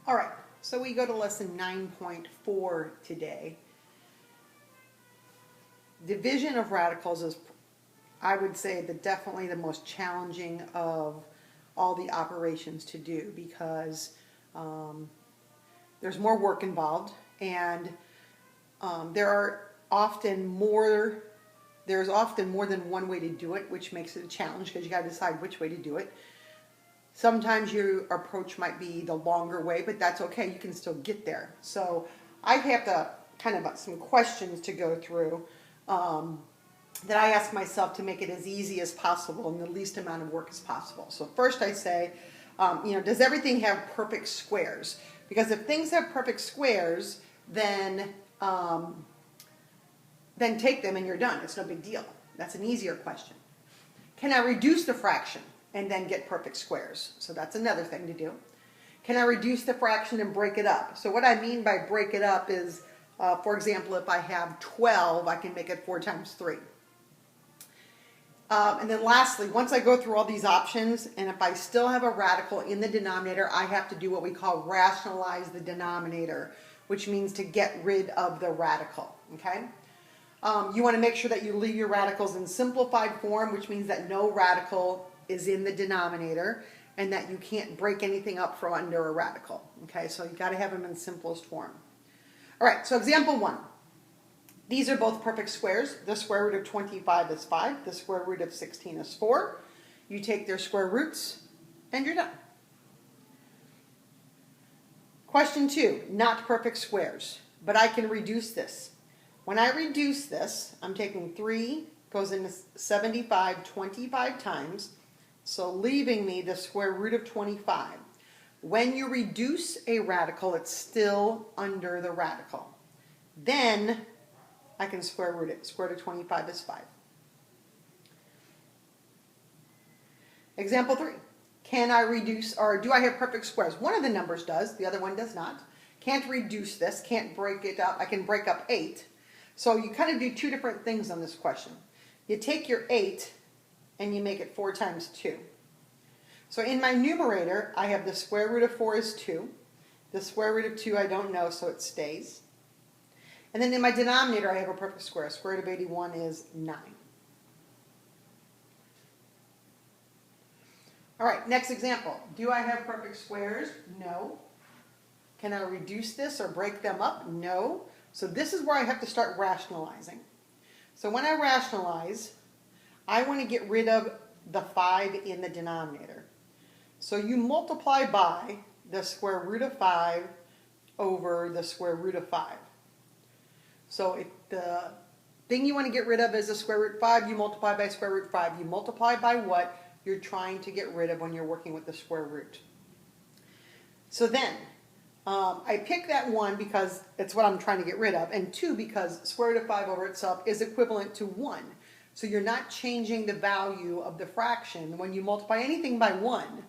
All right, so we go to lesson 9.4 today. Division of radicals is, I would say, definitely the most challenging of all the operations to do because there's more work involved, and there's often more than one way to do it, which makes it a challenge because you got to decide which way to do it. Sometimes your approach might be the longer way, but that's okay. You can still get there. So I have to kind of some questions to go through that I ask myself to make it as easy as possible and the least amount of work as possible. So first I say, does everything have perfect squares? Because if things have perfect squares, then take them and you're done. It's no big deal. That's an easier question. Can I reduce the fraction and then get perfect squares? So that's another thing to do. Can I reduce the fraction and break it up? So what I mean by break it up is, for example, if I have 12, I can make it 4 times 3. And then lastly, once I go through all these options, and if I still have a radical in the denominator, I have to do what we call rationalize the denominator, which means to get rid of the radical, okay? You want to make sure that you leave your radicals in simplified form, which means that no radical is in the denominator and that you can't break anything up from under a radical, okay? So you got to have them in simplest form. All right, so example 1. These are both perfect squares. The square root of 25 is 5. The square root of 16 is 4. You take their square roots, and you're done. Question 2, not perfect squares, but I can reduce this. When I reduce this, I'm taking 3, goes into 75 25 times, so leaving me the square root of 25. When you reduce a radical, it's still under the radical. Then I can square root it. Square root of 25 is 5. Example 3. Can I reduce, or do I have perfect squares? One of the numbers does, the other one does not. Can't reduce this, can't break it up. I can break up 8. So you kind of do 2 different things on this question. You take your 8 and you make it 4 times 2. So in my numerator, I have the square root of 4 is 2. The square root of 2 I don't know, so it stays. And then in my denominator, I have a perfect square. Square root of 81 is 9. All right, next example. Do I have perfect squares? No. Can I reduce this or break them up? No. So this is where I have to start rationalizing. So when I rationalize, I want to get rid of the 5 in the denominator. So you multiply by the square root of 5 over the square root of 5. So if the thing you want to get rid of is the square root 5, you multiply by square root 5. You multiply by what you're trying to get rid of when you're working with the square root. So then, I pick that 1 because it's what I'm trying to get rid of, and 2 because square root of 5 over itself is equivalent to 1. So you're not changing the value of the fraction. When you multiply anything by 1,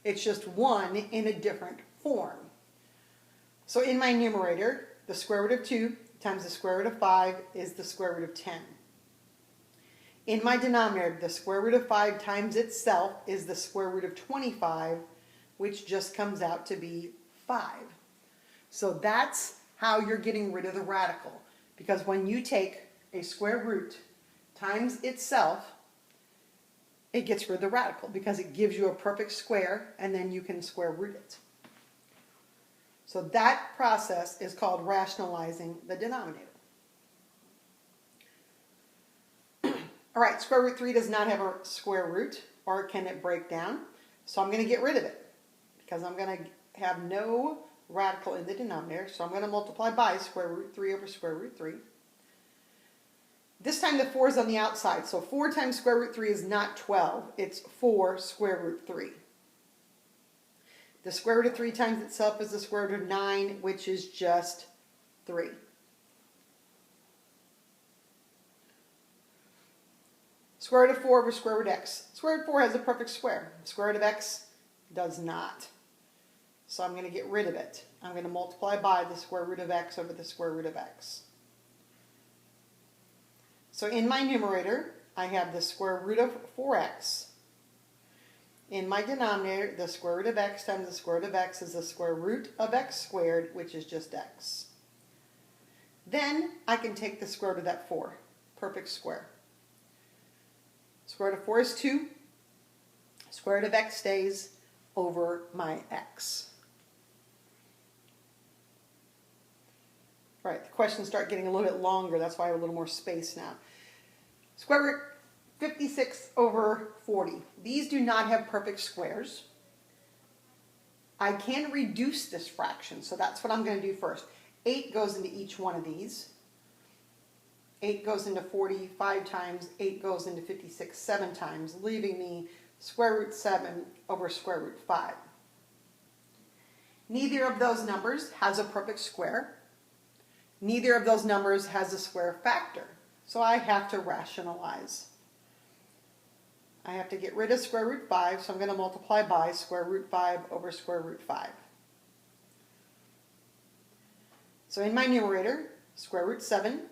it's just 1 in a different form. So in my numerator, the square root of 2 times the square root of 5 is the square root of 10. In my denominator, the square root of 5 times itself is the square root of 25, which just comes out to be 5. So that's how you're getting rid of the radical. Because when you take a square root times itself, it gets rid of the radical because it gives you a perfect square and then you can square root it. So that process is called rationalizing the denominator. All right, square root 3 does not have a square root, or can it break down? So I'm going to get rid of it because I'm going to have no radical in the denominator. So I'm going to multiply by square root 3 over square root 3. This time the 4 is on the outside, so 4 times square root 3 is not 12. It's 4 square root 3. The square root of 3 times itself is the square root of 9, which is just 3. Square root of 4 over square root of x. Square root of 4 has a perfect square. Square root of x does not. So I'm going to get rid of it. I'm going to multiply by the square root of x over the square root of x. So in my numerator, I have the square root of 4x In my denominator, the square root of x times the square root of x is the square root of x squared, which is just x. Then I can take the square root of that 4, perfect square. Square root of 4 is 2. Square root of x stays over my x. All right, the questions start getting a little bit longer. That's why I have a little more space now. Square root 56 over 40. These do not have perfect squares. I can reduce this fraction, so that's what I'm going to do first. 8 goes into each one of these. 8 goes into 40 5 times. 8 goes into 56 7 times, leaving me square root 7 over square root 5. Neither of those numbers has a perfect square. Neither of those numbers has a square factor. So I have to rationalize. I have to get rid of square root 5, so I'm going to multiply by square root 5 over square root 5. So in my numerator, square root 7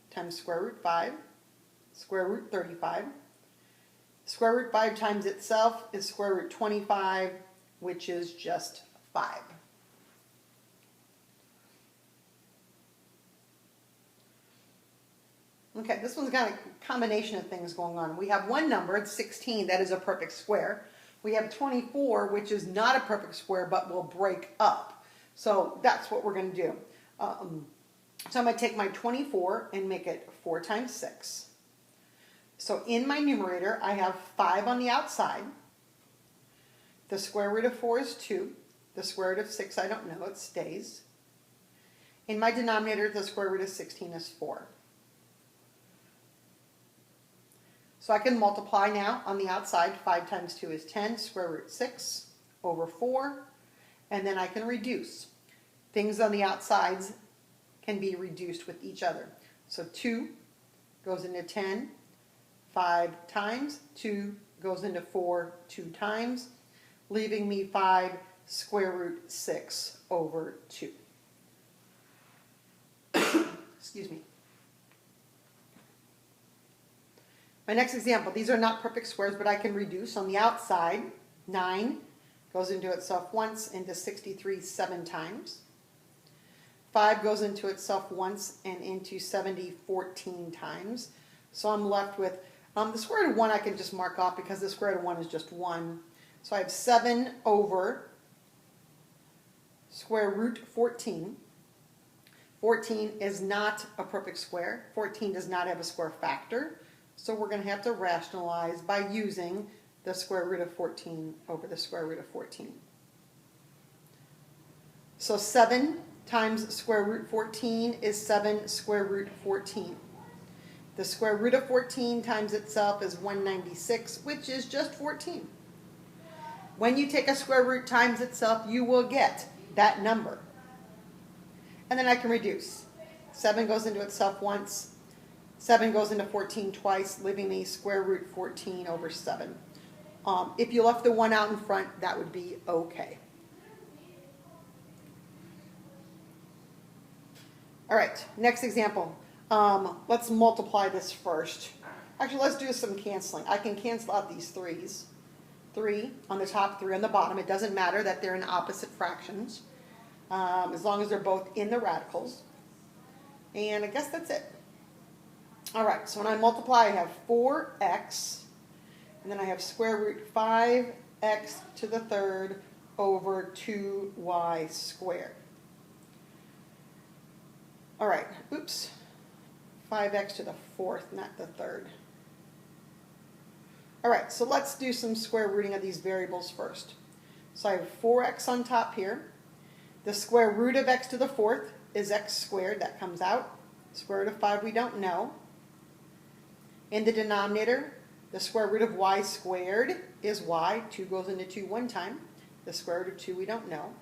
times square root 5, square root 35. Square root 5 times itself is square root 25, which is just 5. Okay, this one's got a combination of things going on. We have one number, it's 16, that is a perfect square. We have 24, which is not a perfect square, but will break up. So that's what we're going to do. So I'm going to take my 24 and make it 4 times 6. So in my numerator, I have 5 on the outside. The square root of 4 is 2. The square root of 6, I don't know, it stays. In my denominator, the square root of 16 is 4. So I can multiply now on the outside. 5 times 2 is 10, square root 6 over 4. And then I can reduce. Things on the outsides can be reduced with each other. So 2 goes into 10 5 times. 2 goes into 4 2 times, leaving me 5 square root 6 over 2. Excuse me. My next example, these are not perfect squares, but I can reduce. On the outside, 9 goes into itself once, into 63 7 times. 5 goes into itself once and into 70 14 times. So I'm left with, the square root of 1 I can just mark off because the square root of 1 is just 1. So I have 7 over square root 14. 14 is not a perfect square. 14 does not have a square factor. So we're going to have to rationalize by using the square root of 14 over the square root of 14. So 7 times square root 14 is 7 square root 14. The square root of 14 times itself is 196, which is just 14. When you take a square root times itself, you will get that number. And then I can reduce. 7 goes into itself once. 7 goes into 14 twice, leaving me square root 14 over 7. If you left the 1 out in front, that would be okay. All right, next example. Let's multiply this first. Actually, let's do some canceling. I can cancel out these 3's. 3 on the top, 3 on the bottom. It doesn't matter that they're in opposite fractions, as long as they're both in the radicals. And I guess that's it. All right, so when I multiply, I have 4x, and then I have square root 5x to the third over 2y squared. All right, oops, 5x to the fourth, not the third. All right, so let's do some square rooting of these variables first. So I have 4x on top here. The square root of x to the fourth is x squared, that comes out. Square root of 5 we don't know. In the denominator, the square root of y squared is y. 2 goes into 2 one time. The square root of 2 we don't know.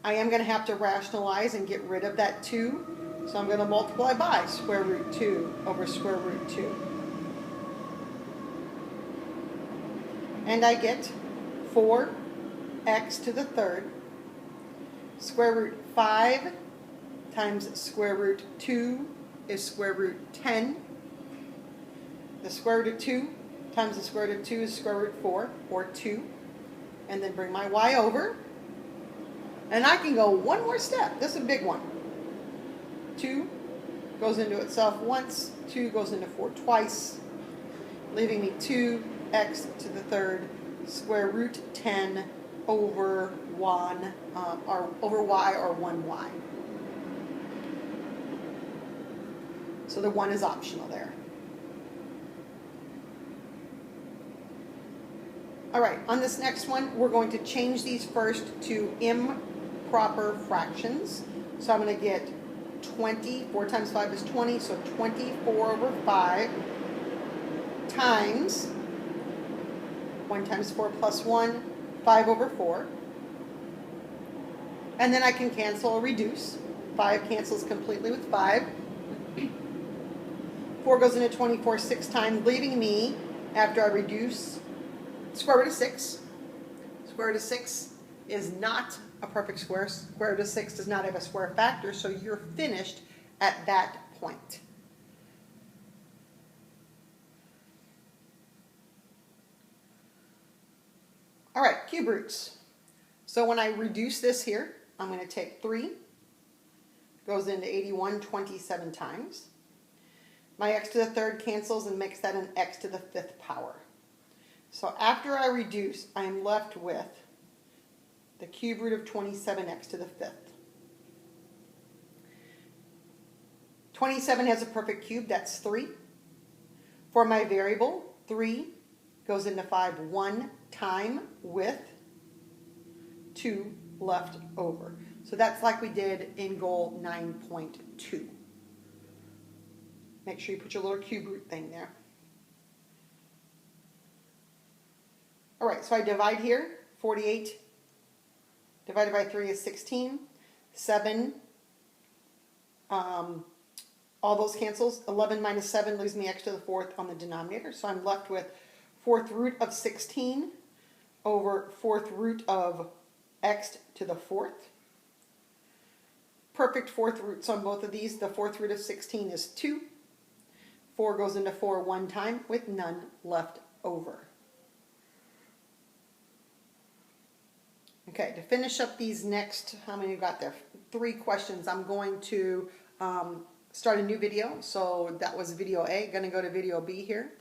I am going to have to rationalize and get rid of that 2. So I'm going to multiply by square root 2 over square root 2. And I get 4x to the third. Square root 5 times square root 2 is square root 10. The square root of 2 times the square root of 2 is square root 4, or 2. And then bring my y over. And I can go one more step. This is a big one. 2 goes into itself once. 2 goes into 4 twice. Leaving me 2x to the third square root 10 over 1, or over y, or 1y. So the 1 is optional there. All right, on this next one, we're going to change these first to improper fractions. So I'm going to get 20, 4 times 5 is 20, so 24 over 5 times 1 times 4 plus 1, 5 over 4. And then I can cancel or reduce. 5 cancels completely with 5. 4 goes into 24 6 times, leaving me, after I reduce, square root of 6. Square root of 6 is not a perfect square. Square root of 6 does not have a square factor, so you're finished at that point. All right, cube roots. So when I reduce this here, I'm going to take 3, goes into 81 27 times. My x to the third cancels and makes that an x to the 5th power. So after I reduce, I am left with the cube root of 27x to the 5th. 27 has a perfect cube, that's 3. For my variable, 3 goes into 5 one time with 2 left over. So that's like we did in goal 9.2. Make sure you put your little cube root thing there. All right, so I divide here. 48 divided by 3 is 16. 7, all those cancels. 11 minus 7 leaves me x to the 4th on the denominator. So I'm left with 4th root of 16 over 4th root of x to the 4th. Perfect 4th roots on both of these. The 4th root of 16 is 2. 4 goes into 4 one time with none left over. Okay, to finish up these next, how many you got there? 3 questions. I'm going to start a new video. So that was video A. Going to go to video B here.